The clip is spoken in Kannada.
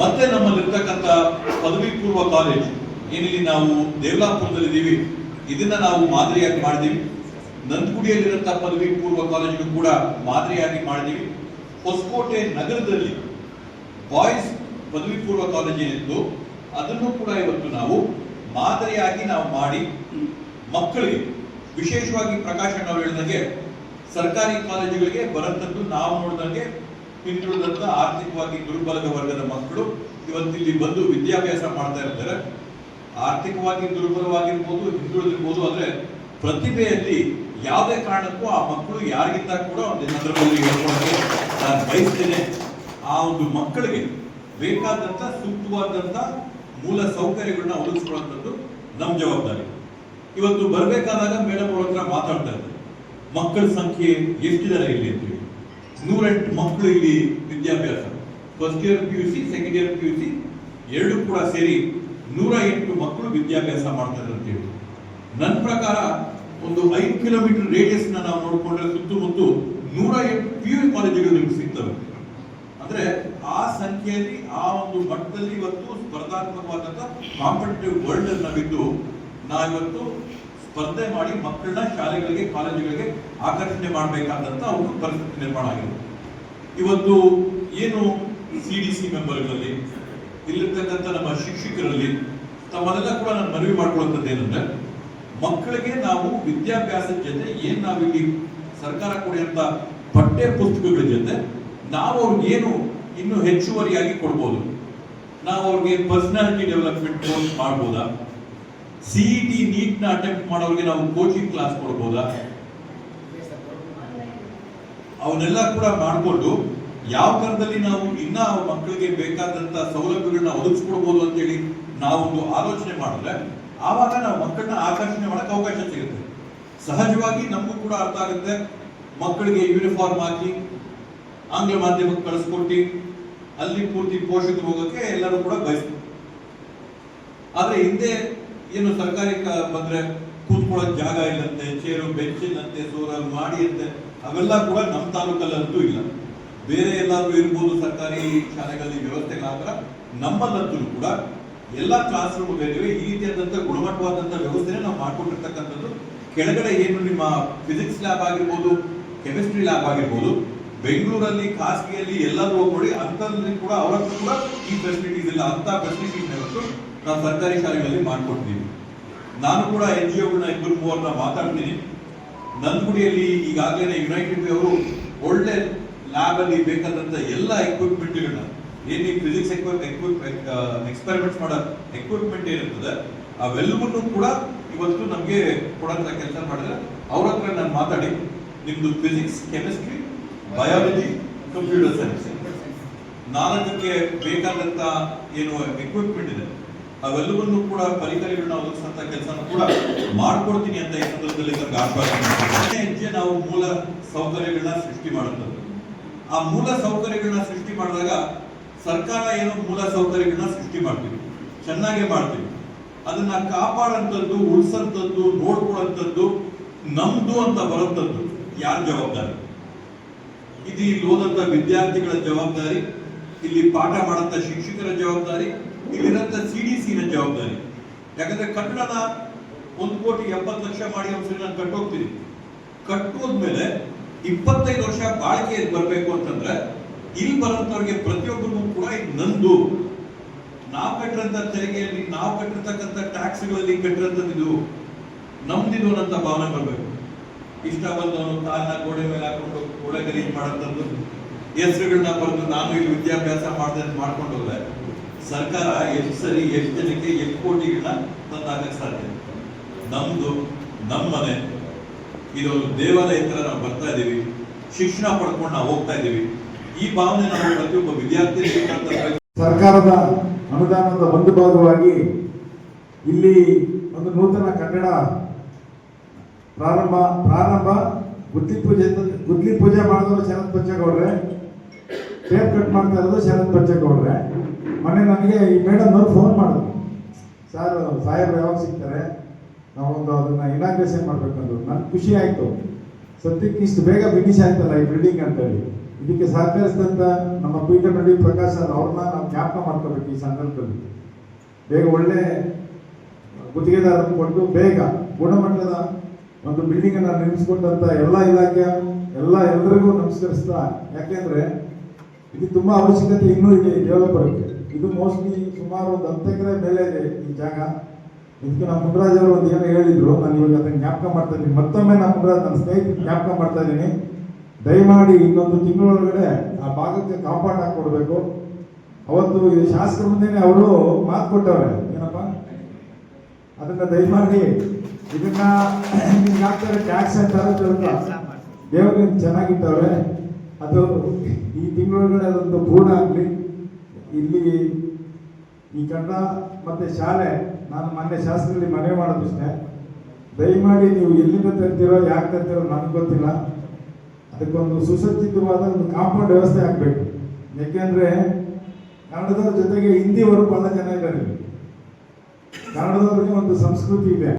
ಮತ್ತೆ ನಮ್ಮಲ್ಲಿರ್ತಕ್ಕಂಥ ಪದವಿ ಪೂರ್ವ ಕಾಲೇಜ್ ಏನಿಲ್ಲಿ ನಾವು ದೇವಲಾಪುರದಲ್ಲಿದ್ದೀವಿ, ಇದನ್ನ ನಾವು ಮಾದರಿಯಾಗಿ ಮಾಡಿದೀವಿ. ನಂದಗುಡಿಯಲ್ಲಿರುವಂತಹ ಪದವಿ ಪೂರ್ವ ಕಾಲೇಜು ಕೂಡ ಮಾದರಿಯಾಗಿ ಮಾಡಿದೀವಿ. ಹೊಸಕೋಟೆ ನಗರದಲ್ಲಿ ಬಾಯ್ಸ್ ಪದವಿ ಪೂರ್ವ ಕಾಲೇಜ್ ಏನಿತ್ತು ಅದನ್ನು ಕೂಡ ಇವತ್ತು ನಾವು ಮಾದರಿಯಾಗಿ ನಾವು ಮಾಡಿ ಮಕ್ಕಳಿಗೆ, ವಿಶೇಷವಾಗಿ ಪ್ರಕಾಶ್ ಅವರು ಹೇಳಿದಂಗೆ ಸರ್ಕಾರಿ ಕಾಲೇಜುಗಳಿಗೆ ಬರಂತದ್ದು ನಾವು ನೋಡಿದಂಗೆ ಹಿಂದುಳಿದಂತ ಆರ್ಥಿಕವಾಗಿ ದುರ್ಬಲ ವರ್ಗದ ಮಕ್ಕಳು ಇವತ್ತಿಲ್ಲಿ ಬಂದು ವಿದ್ಯಾಭ್ಯಾಸ ಮಾಡ್ತಾ ಇರ್ತಾರೆ. ಆರ್ಥಿಕವಾಗಿ ದುರ್ಬಲವಾಗಿರ್ಬೋದು, ಹಿಂದುಳಿದಿರ್ಬೋದು, ಆದ್ರೆ ಪ್ರತಿಭೆಯಲ್ಲಿ ಯಾವುದೇ ಕಾರಣಕ್ಕೂ ಆ ಮಕ್ಕಳು ಯಾರಿಗಿಂತ ಕೂಡ ಒಂದು ಸಂದರ್ಭದಲ್ಲಿ ಹೇಳ್ಕೊಳ್ಳೋಕೆ ನಾನು ಬಯಸ್ತೇನೆ. ಆ ಒಂದು ಮಕ್ಕಳಿಗೆ ಬೇಕಾದಂತ ಸೂಕ್ತವಾದಂತ ಮೂಲ ಸೌಕರ್ಯಗಳನ್ನ ಒದಗಿಸ್ಕೊಳ್ಳುವಂಥದ್ದು ನಮ್ಮ ಜವಾಬ್ದಾರಿ. ಇವತ್ತು ಬರಬೇಕಾದಾಗ ಮೇಡಮ್ ಅವ್ರ ಹತ್ರ ಮಾತಾಡ್ತಾ ಇದ್ದಾರೆ, ಮಕ್ಕಳ ಸಂಖ್ಯೆ ಎಷ್ಟಿದ್ದಾರೆ ಇಲ್ಲಿ ಅಂತೇಳಿ. 108 ಮಕ್ಕಳು ಇಲ್ಲಿ ವಿದ್ಯಾಭ್ಯಾಸ, first year PUC, second year PUC ಎರಡು ಕೂಡ ಸೇರಿ 108 ಮಕ್ಕಳು ವಿದ್ಯಾಭ್ಯಾಸ ಮಾಡ್ತಾರೆ ಅಂತೇಳಿ. ನನ್ನ ಪ್ರಕಾರ ಒಂದು 5 ಕಿಲೋಮೀಟರ್ ರೇಡಿಯಸ್ ನಾವು ನೋಡಿಕೊಂಡ್ರೆ ಸುತ್ತಮುತ್ತ 108 PU ಕಾಲೇಜುಗಳು ನಿಮ್ಗೆ ಸಿಗ್ತವೆ. ಅಂದ್ರೆ ಆ ಸಂಖ್ಯೆಯಲ್ಲಿ, ಆ ಒಂದು ಮಟ್ಟದಲ್ಲಿ ಇವತ್ತು ಸ್ಪರ್ಧಾತ್ಮಕವಾದಂತ ಕಾಂಪಿಟೇಟಿವ್ ವರ್ಲ್ಡ್ ಅಲ್ಲಿ ನಾವಿದ್ದು ನಾವಿವತ್ತು ಸ್ಪರ್ಧೆ ಮಾಡಿ ಮಕ್ಕಳನ್ನ ಶಾಲೆಗಳಿಗೆ, ಕಾಲೇಜುಗಳಿಗೆ ಆಕರ್ಷಣೆ ಮಾಡಬೇಕಾದಂತ ಒಂದು ಪರಿಸ್ಥಿತಿ ನಿರ್ಮಾಣ ಆಗಿದೆ. ಇವತ್ತು ಏನು CDC ಮೆಂಬರ್ಗಳಲ್ಲಿ, ಇಲ್ಲಿರ್ತಕ್ಕಂಥ ನಮ್ಮ ಶಿಕ್ಷಕರಲ್ಲಿ ತಮ್ಮನ್ನೆಲ್ಲ ಕೂಡ ನಾನು ಮನವಿ ಮಾಡ್ಕೊಳ್ಳುವಂಥದ್ದು ಏನಂದ್ರೆ, ಮಕ್ಕಳಿಗೆ ನಾವು ವಿದ್ಯಾಭ್ಯಾಸದ ಜೊತೆ ಏನ್ ನಾವಿಲ್ಲಿ ಸರ್ಕಾರ ಕೊಡುವಂತ ಪಠ್ಯ ಪುಸ್ತಕಗಳ ಜೊತೆ ನಾವು ಅವ್ರಿಗೆ ಏನು ಇನ್ನು ಹೆಚ್ಚುವರಿಯಾಗಿ ಕೊಡ್ಬೋದು. ನಾವು ಅವ್ರಿಗೆ ಪರ್ಸನಾಲಿಟಿ ಡೆವಲಪ್ಮೆಂಟ್ ಕೋರ್ಸ್ ಮಾಡ್ಬೋದಾ, CET ನೀಟ್ ನ ಅಟೆಂಪ್ಟ್ ಮಾಡೋರಿಗೆ ನಾವು ಕೋಚಿಂಗ್ ಕ್ಲಾಸ್ ಕೊಡ್ಬೋದಾ, ಅವನ್ನೆಲ್ಲ ಕೂಡ ಮಾಡಿಕೊಂಡು ಯಾವ ತರದಲ್ಲಿ ನಾವು ಇನ್ನ ಮಕ್ಕಳಿಗೆ ಬೇಕಾದಂತ ಸೌಲಭ್ಯಗಳನ್ನ ಒದಗಿಸ್ಕೊಡ್ಬೋದು ಅಂತೇಳಿ ನಾವೊಂದು ಆಲೋಚನೆ ಮಾಡಿದ್ರೆ ಆವಾಗ ನಾವು ಮಕ್ಕಳನ್ನ ಆಕರ್ಷಣೆ ಮಾಡಕ್ಕೆ ಅವಕಾಶ ಸಿಗುತ್ತೆ. ಸಹಜವಾಗಿ ನಮಗೂ ಕೂಡ ಅರ್ಥ ಆಗುತ್ತೆ, ಮಕ್ಕಳಿಗೆ ಯೂನಿಫಾರ್ಮ್ ಹಾಕಿ ಆಂಗ್ಲ ಮಾಧ್ಯಮಕ್ಕೆ ಕಳಿಸ್ಕೊಟ್ಟು ಅಲ್ಲಿ ಪೂರ್ತಿ ಪೋಷಕರು ಹೋಗೋಕೆ ಎಲ್ಲರೂ ಕೂಡ ಬಯಸ್ತಾರೆ. ಆದ್ರೆ ಹಿಂದೆ ಏನು ಸರ್ಕಾರಿ ಬಂದ್ರೆ ಕೂತ್ಕೊಳ್ಳೋಕೆ ಜಾಗ ಇಲ್ಲಂತೆ, ಚೇರು ಬೆಂಚ್ ಇಲ್ಲಂತೆ, ಸೋರಲ್ ಮಾಡಿ ಅಂತೆ, ಅವೆಲ್ಲ ಕೂಡ ನಮ್ಮ ತಾಲೂಕಲ್ಲಂತೂ ಇಲ್ಲ. ಬೇರೆ ಎಲ್ಲಾದ್ರೂ ಇರ್ಬೋದು ಸರ್ಕಾರಿ ಶಾಲೆಗಳಲ್ಲಿ ವ್ಯವಸ್ಥೆಗಳಾದ್ರ, ನಮ್ಮಲ್ಲಂತೂ ಕೂಡ ಎಲ್ಲಾ ಕ್ಲಾಸ್ ರೂಮ್ಗಳಿವೆ. ಈ ರೀತಿಯಾದಂತ ಗುಣಮಟ್ಟವಾದಂತ ವ್ಯವಸ್ಥೆನ ನಾವು ಮಾಡ್ಕೊಂಡಿರ್ತಕ್ಕಂಥದ್ದು. ಕೆಳಗಡೆ ಏನು ನಿಮ್ಮ ಫಿಸಿಕ್ಸ್ ಲ್ಯಾಬ್ ಆಗಿರ್ಬೋದು, ಕೆಮಿಸ್ಟ್ರಿ ಲ್ಯಾಬ್ ಆಗಿರ್ಬೋದು, ಬೆಂಗಳೂರಲ್ಲಿ ಖಾಸಗಿಯಲ್ಲಿ ಎಲ್ಲರೂ ಹೋಗ್ಬೇಡಿ, ಅಂತಲ್ಲಿ ಕೂಡ ಅವರ ಕೂಡ ಈ ಫೆಸಿಲಿಟೀಸ್ ಇಲ್ಲ. ಅಂತ ಫೆಸಿಲಿಟೀಸ್ ನಾವು ಸರ್ಕಾರಿ ಶಾಲೆಗಳಲ್ಲಿ ಮಾಡ್ಕೊಡ್ತೀವಿ. ನಾನು ಕೂಡ NGOಗಳನ್ನ 2-3 ಮಾತಾಡ್ತೀನಿ. ನಂದಗುಡಿಯಲ್ಲಿ ಈಗಾಗಲೇ ಯುನೈಟೆಡ್ ಅವರು ಒಳ್ಳೆ ಲ್ಯಾಬ್ ಅಲ್ಲಿ ಬೇಕಾದಂತ ಎಲ್ಲ ಎಕ್ವಿಪ್ಮೆಂಟ್ಗಳನ್ನ, ಏನ್ ಫಿಸಿಕ್ಸ್ ಎಕ್ಸ್ಪೆರಿಮೆಂಟ್ಸ್ ಮಾಡೋ ಎಕ್ವಿಪ್ಮೆಂಟ್ ಏನಿರ್ತದೆ ಅವೆಲ್ಲವನ್ನೂ ಕೂಡ ಇವತ್ತು ನಮ್ಗೆ ಕೊಡಂತ ಕೆಲಸ ಮಾಡಿದ್ರೆ ಅವ್ರ ಹತ್ರ ನಾನು ಮಾತಾಡಿ ನಿಮ್ದು physics, chemistry, biology, computer science 4ಕ್ಕೆ ಬೇಕಾದಂತ ಏನು ಎಕ್ವಿಪ್ಮೆಂಟ್ ಇದೆ ಅವೆಲ್ಲವನ್ನೂ ಕೂಡ ಪರಿಕರಗಳನ್ನ ಒದಗಿಸುವಂತ ಕೆಲಸ ಕೂಡ ಮಾಡ್ಕೊಡ್ತೀನಿ ಅಂತ ಈ ಸಂದರ್ಭದಲ್ಲಿ ಹೆಜ್ಜೆ ನಾವು ಮೂಲ ಸೌಕರ್ಯಗಳನ್ನ ಸೃಷ್ಟಿ ಮಾಡುತ್ತದೆ. ಆ ಮೂಲ ಸೌಕರ್ಯಗಳನ್ನ ಸೃಷ್ಟಿ ಮಾಡಿದಾಗ ಸರ್ಕಾರ ಏನೋ ಮೂಲ ಸೌಕರ್ಯಗಳನ್ನ ಸೃಷ್ಟಿ ಮಾಡ್ತೀವಿ, ಚೆನ್ನಾಗೇ ಮಾಡ್ತೀವಿ. ಅದನ್ನ ಕಾಪಾಡಂತದ್ದು, ಉಳಿಸಂತದ್ದು, ನೋಡ್ಕೊಳ್ಳುವಂಥದ್ದು ನಮ್ದು ಅಂತ ಬರುವಂಥದ್ದು ಯಾರ ಜವಾಬ್ದಾರಿ? ಇದು ಇಲ್ಲಿ ಓದಂತ ವಿದ್ಯಾರ್ಥಿಗಳ ಜವಾಬ್ದಾರಿ, ಇಲ್ಲಿ ಪಾಠ ಮಾಡಂತ ಶಿಕ್ಷಕರ ಜವಾಬ್ದಾರಿ, ಇಲ್ಲಿರಂತ CDC ನ ಜವಾಬ್ದಾರಿ. ಯಾಕಂದ್ರೆ ಕಟ್ಟಡನ 1,70,00,000 ಮಾಡಿ ಒಂದ್ಸರಿ ನಾನು ಕಟ್ಟೋಗ್ತೀನಿ. ಕಟ್ಟೋದ್ಮೇಲೆ 25 ವರ್ಷ ಬಾಳಿಕೆ ಬರ್ಬೇಕು ಅಂತಂದ್ರೆ ಇಲ್ಲಿ ಬರೋಂಥವ್ರಿಗೆ ಪ್ರತಿಯೊಬ್ಬರಿಗೂ ಕೂಡ ಇದು ನಂದು, ನಾವು ಕಟ್ಟಿರಂತ ತೆರಿಗೆಯಲ್ಲಿ, ನಾವು ಕಟ್ಟಿರ್ತಕ್ಕಂಥ ಟ್ಯಾಕ್ಸ್ಗಳಲ್ಲಿ ಕಟ್ಟಿರಂಥದ್ದು ಇದು ನಮ್ದಿದು ಅನ್ನೋ ಭಾವನೆ ಬರ್ಬೇಕು. ಇಷ್ಟ ಬಂದವನು ಕಾಲನ್ನ ಗೋಡೆ ಮೇಲೆ ಹಾಕೊಂಡು ಒಳ್ಳೆ ಗಲೀಜ್ ಮಾಡಂತದ್ದು, ಹೆಸರುಗಳನ್ನ ಬರೆದು ನಾನು ಇಲ್ಲಿ ವಿದ್ಯಾಭ್ಯಾಸ ಮಾಡಿದೆ ಮಾಡ್ಕೊಂಡು ಹೋದ್ರೆ ಸರ್ಕಾರ ಎಷ್ಟು ಸರಿ, ಎಷ್ಟು ಜನಕ್ಕೆ, ಎಷ್ಟು ಕೋಟಿಗಳನ್ನ ತಂದಾಗಕ್ಕೆ ಸಾಧ್ಯ? ನಮ್ದು, ನಮ್ಮ ಮನೆ, ಇದೊಂದು ದೇವಾಲಯ ತರ ನಾವು ಬರ್ತಾ ಇದ್ದೀವಿ, ಶಿಕ್ಷಣ ಪಡ್ಕೊಂಡು ನಾವು ಹೋಗ್ತಾ ಇದ್ದೀವಿ. ಈ ಭಾವನೆ ನಾವು ಪ್ರತಿಯೊಬ್ಬ ವಿದ್ಯಾರ್ಥಿ ಸರ್ಕಾರದ ಅನುದಾನದ ಒಂದು ಭಾಗವಾಗಿ ಇಲ್ಲಿ ಒಂದು ನೂತನ ಕಟ್ಟಡ ಪ್ರಾರಂಭ ಗುದ್ಲಿ ಪೂಜೆ ಮಾಡಿದವರು ಶರತ್ ಬಚ್ಚೇಗೌಡ್ರೆ, ಟೇಪ್ ಕಟ್ ಮಾಡ್ತಾ ಇರೋದು ಶರತ್ ಬಚ್ಚೇಗೌಡ್ರೆ. ಮೊನ್ನೆ ನನಗೆ ಈ ಮೇಡಮ್ ಅವ್ರು ಫೋನ್ ಮಾಡಿದ್ರು, ಸರ್ ಸಾಹೇಬ್ರು ಯಾವಾಗ ಸಿಗ್ತಾರೆ, ನಾವೊಂದು ಅದನ್ನ ಇನಾಗ್ರೇಷನ್ ಮಾಡ್ಬೇಕಂದ್ರು. ನನ್ಗೆ ಖುಷಿ ಆಯ್ತು, ಸದ್ಯಕ್ಕೆ ಇಷ್ಟು ಬೇಗ ಫಿನಿಶ್ ಆಯ್ತಲ್ಲ ಈ ಬಿಲ್ಡಿಂಗ್ ಅಂತೇಳಿ. ಇದಕ್ಕೆ ಸಹಕರಿಸಿದಂಥ ನಮ್ಮ ಪೀಠಮಂಡಿ ಪ್ರಕಾಶ್ ಸರ್ ಅವ್ರನ್ನ ನಾವು ಜ್ಞಾಪಕ ಮಾಡ್ಕೋಬೇಕು ಈ ಸಂದರ್ಭದಲ್ಲಿ. ಬೇಗ ಒಳ್ಳೆ ಗುತ್ತಿಗೆದಾರರು ಕೊಟ್ಟು ಬೇಗ ಗುಣಮಟ್ಟದ ಒಂದು ಬಿಲ್ಡಿಂಗ್ ಅನ್ನು ನಿರ್ಮಿಸಿಕೊಂಡಂತ ಎಲ್ಲ ಇಲಾಖೆಯ ಎಲ್ಲರಿಗೂ ನಮಸ್ಕರಿಸ್ತಾ, ಯಾಕೆಂದ್ರೆ ಇದು ತುಂಬಾ ಅವಶ್ಯಕತೆ ಇನ್ನೂ ಇದೆ ಡೆವಲಪರ್ಗೆ. ಇದು ಮೋಸ್ಟ್ಲಿ ಸುಮಾರು ಒಂದು 10 ಎಕರೆ ಮೇಲೆ ಇದೆ ಈ ಜಾಗ. ಇದಕ್ಕೆ ನಮ್ಮ ಮುನ್ರಾಜ್ ಅವರು ಒಂದು ಏನೋ ಹೇಳಿದ್ರು, ನಾನು ಇವಾಗ ಅದನ್ನ ಜ್ಞಾಪಕ ಮಾಡ್ತಾ ಇದ್ದೀನಿ. ಮತ್ತೊಮ್ಮೆ ನಮ್ಮ ಮುನ್ರಾಜ್ ನನ್ನ ಸ್ನೇಹಿತರು ಜ್ಞಾಪಕ ಮಾಡ್ತಾ ಇದ್ದೀನಿ, ದಯಮಾಡಿ ಇನ್ನೊಂದು ತಿಂಗಳೊಳಗಡೆ ಆ ಭಾಗಕ್ಕೆ ಕಾಂಪೌಂಡ್ ಹಾಕೊಡ್ಬೇಕು. ಅವತ್ತು ಈ ಶಾಸಕರ ಮುಂದೆನೆ ಅವರು ಮಾತು ಕೊಟ್ಟವ್ರೆ, ಏನಪ್ಪ ಅದನ್ನ ದಯಮಾಡಿ ಇದನ್ನ ನಿಮ್ಗೆ ಹಾಕ್ತಾರೆ ಟ್ಯಾಕ್ಸ್ ಅಂತಾರೆ, ಸ್ವಲ್ಪ ದೇವರು ಚೆನ್ನಾಗಿಟ್ಟವ್ರೆ, ಅದು ಈ ತಿಂಗಳೊಳಗಡೆ ಅದೊಂದು ಪೂರ್ಣ ಆಗಲಿ. ಇಲ್ಲಿ ಈ ಕನ್ನಡ ಮತ್ತೆ ಶಾಲೆ ನಾನು ಮೊನ್ನೆ ಶಾಸಕರಲ್ಲಿ ಮನವಿ ಮಾಡೋದಿಷ್ಟೇ, ದಯಮಾಡಿ ನೀವು ಎಲ್ಲಿಂದ ತರ್ತೀರೋ ಯಾಕೆ ತರ್ತೀರೋ ನನಗೆ ಗೊತ್ತಿಲ್ಲ, ಅದಕ್ಕೊಂದು ಸುಸಜ್ಜಿತವಾದ ಒಂದು ಕಾಂಪೌಂಡ್ ವ್ಯವಸ್ಥೆ ಆಗಬೇಕು. ಯಾಕೆಂದ್ರೆ ಕನ್ನಡದವ್ರ ಜೊತೆಗೆ ಹಿಂದಿಯವರು ಬಹಳ ಜನ ಇದ್ದಾರೆ. ಕನ್ನಡದವ್ರಿಗೆ ಒಂದು ಸಂಸ್ಕೃತಿ ಇದೆ.